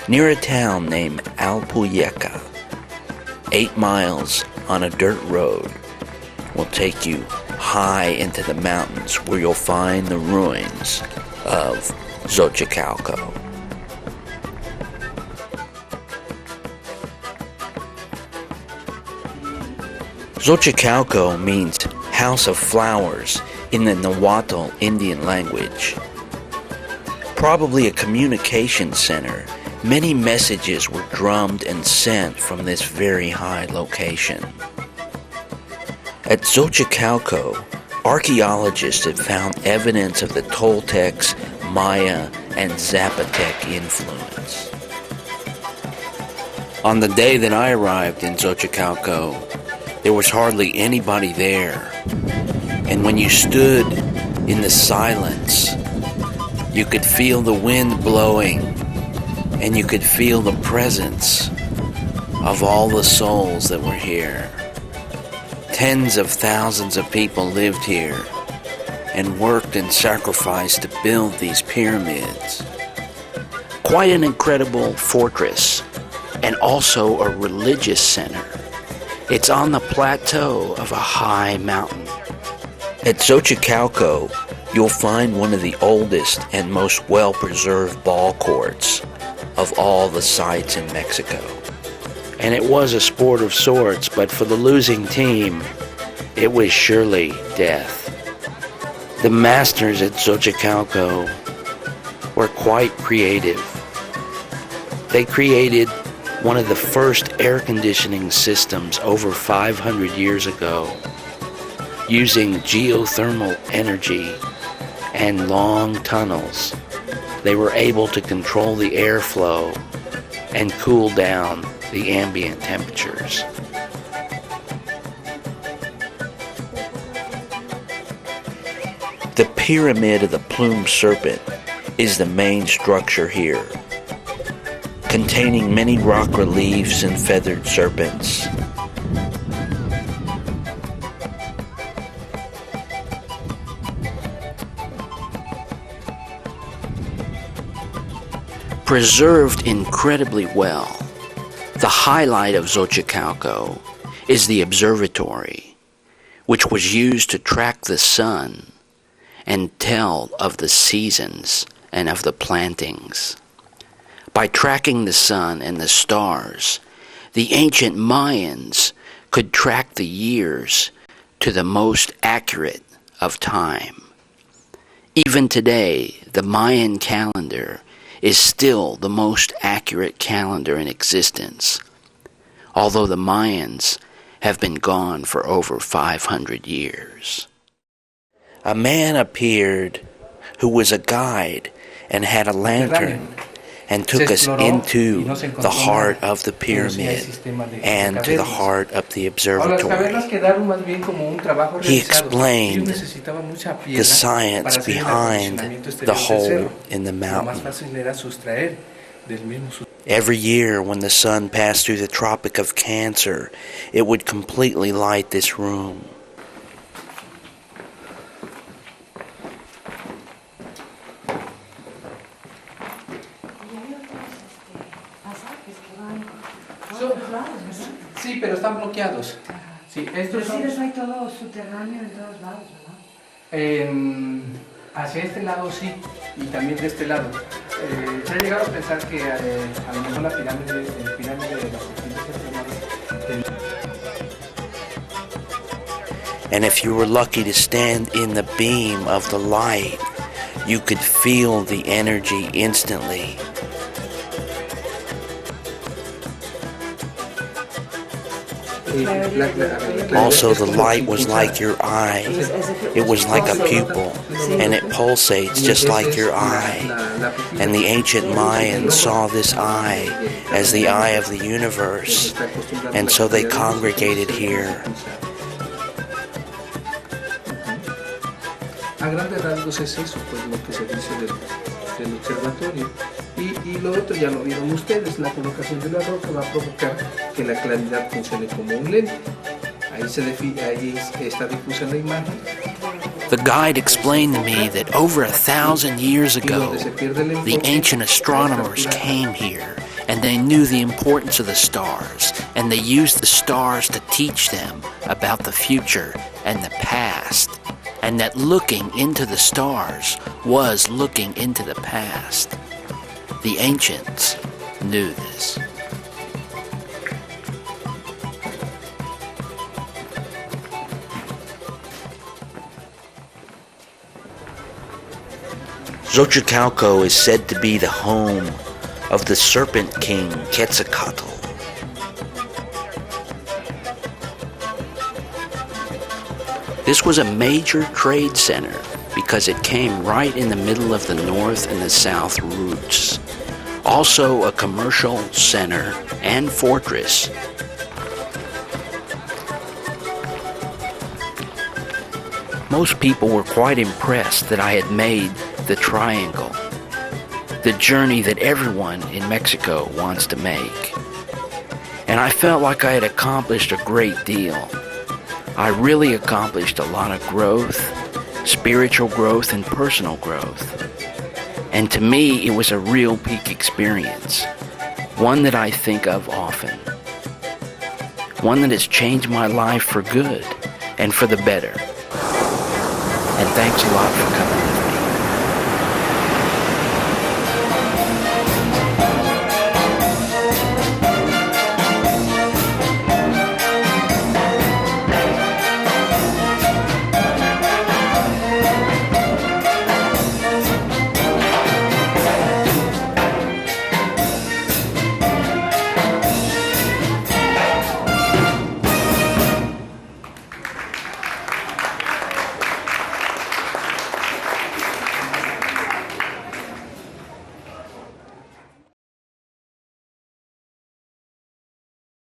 near a town named Alpuyeca. 8 miles on a dirt road will take you high into the mountains where you'll find the ruins of Xochicalco. Xochicalco means house of flowers in the Nahuatl Indian language. Probably a communication center, many messages were drummed and sent from this very high location. At Xochicalco, archaeologists have found evidence of the Toltecs, Maya, and Zapotec influence. On the day that I arrived in Xochicalco, there was hardly anybody there. And when you stood in the silence, you could feel the wind blowing, and you could feel the presence of all the souls that were here. Tens of thousands of people lived here and worked and sacrificed to build these pyramids. Quite an incredible fortress, and also a religious center. It's on the plateau of a high mountain. At Xochicalco, you'll find one of the oldest and most well-preserved ball courts of all the sites in Mexico. And it was a sport of sorts, but for the losing team, it was surely death. The masters at Xochicalco were quite creative. They created one of the first air conditioning systems over 500 years ago, using geothermal energy and long tunnels. They were able to control the airflow and cool down the ambient temperatures. The Pyramid of the Plumed Serpent is the main structure here, containing many rock reliefs and feathered serpents. Preserved incredibly well, the highlight of Xochicalco is the observatory, which was used to track the sun and tell of the seasons and of the plantings. By tracking the sun and the stars, the ancient Mayans could track the years to the most accurate of time. Even today, the Mayan calendar is still the most accurate calendar in existence, although the Mayans have been gone for over 500 years. A man appeared who was a guide and had a lantern and took us into the heart of the pyramid and to the heart of the observatory. He explained the science behind the hole in the mountain. Every year when the sun passed through the Tropic of Cancer, it would completely light this room. Sí, pero están bloqueados. Sí, estos son... Pero sí, hay todo subterráneo en todos lados, ¿verdad? Hacia este lado sí, y también de este lado. Se ha llegado a pensar que a lo mejor la pirámide de los objetos. And if you were lucky to stand in the beam of the light, you could feel the energy instantly. Also, the light was like your eye. It was like a pupil, and it pulsates just like your eye. And the ancient Mayans saw this eye as the eye of the universe, and so they congregated here. A grandes rasgos es eso, pues lo que se dice del observatorio. Y lo otro ya lo vieron ustedes, la colocación de la roca va a provocar que la claridad funcione como un lente. Ahí está difusa la imagen. The guide explained to me that over 1,000 years ago, the ancient astronomers came here and they knew the importance of the stars, and they used the stars to teach them about the future and the past, and that looking into the stars was looking into the past. The ancients knew this. Xochicalco is said to be the home of the serpent king Quetzalcoatl. This was a major trade center because it came right in the middle of the north and the south routes. Also a commercial center and fortress. Most people were quite impressed that I had made the triangle, the journey that everyone in Mexico wants to make. And I felt like I had accomplished a great deal. I really accomplished a lot of growth, spiritual growth and personal growth. And to me, it was a real peak experience, one that I think of often, one that has changed my life for good and for the better. And thanks a lot for coming.